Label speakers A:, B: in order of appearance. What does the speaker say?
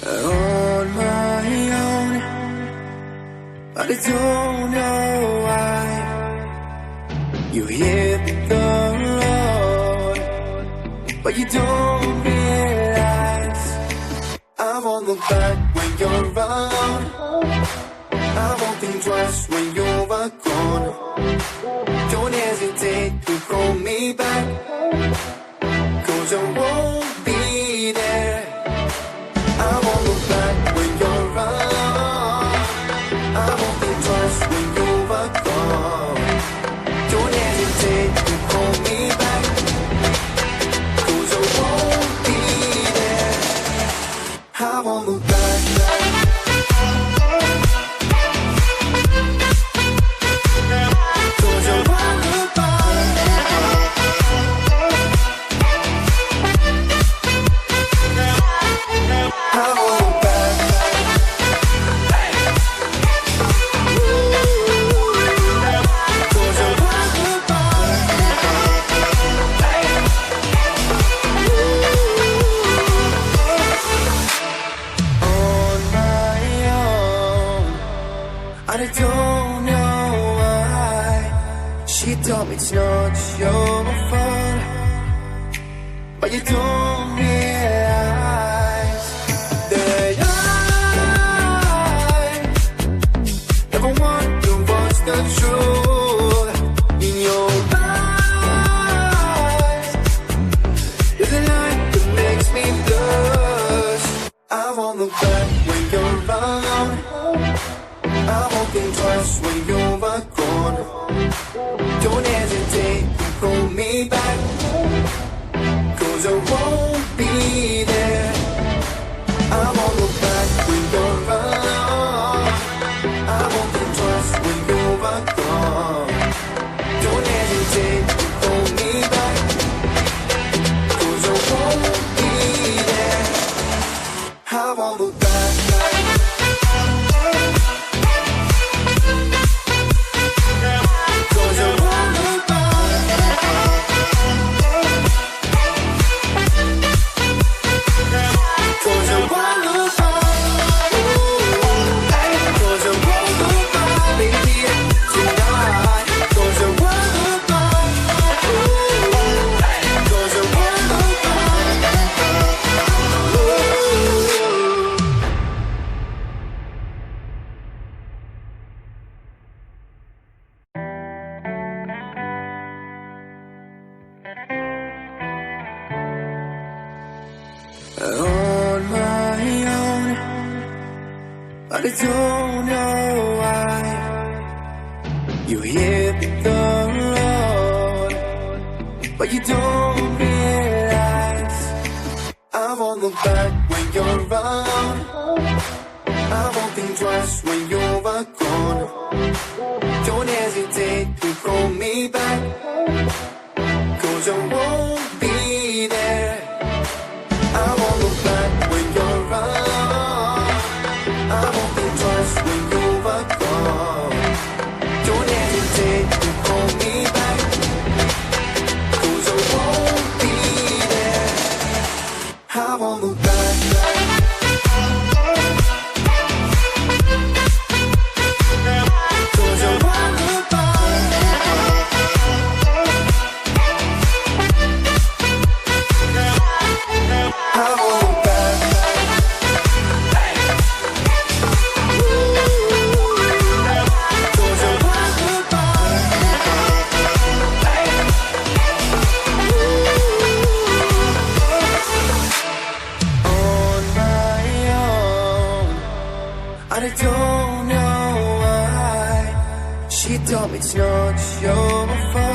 A: On my own, but I don't know why. You hit the road, but you don't realize I won't look back when you're around. I won't think twice when you're gone. Don't hesitate to call me back, 'cause I won't be there. I won't look back when you're around. I won't think twice when you're gone. Don't hesitate to call me back, 'cause I won't be there. I won't look back. I don't know why. She told me it's not your fault, but you don't realize that I never want to watch the truth in your eyes. There's a light that makes me blush. I won't look back when you're around. I won't think twice when you're gone. Don't hesitate to call me back, 'cause I won't be there. I won't look back when you're around. I won't think twice when you're gone. Don't hesitate to call me back, 'cause I won't be there. I won't look back. On my own, but I don't know why. You hit the road, but you don't realize I won't look back when you're around. I won't think twice when you're gone. Don't hesitate to call me back, 'cause I won't be there. I won't look back when you're around. I won't think twice when you're gone. Don't hesitate to call me back, 'cause I won't be there. I won't look back. I don't know why. She told me it's not your fault.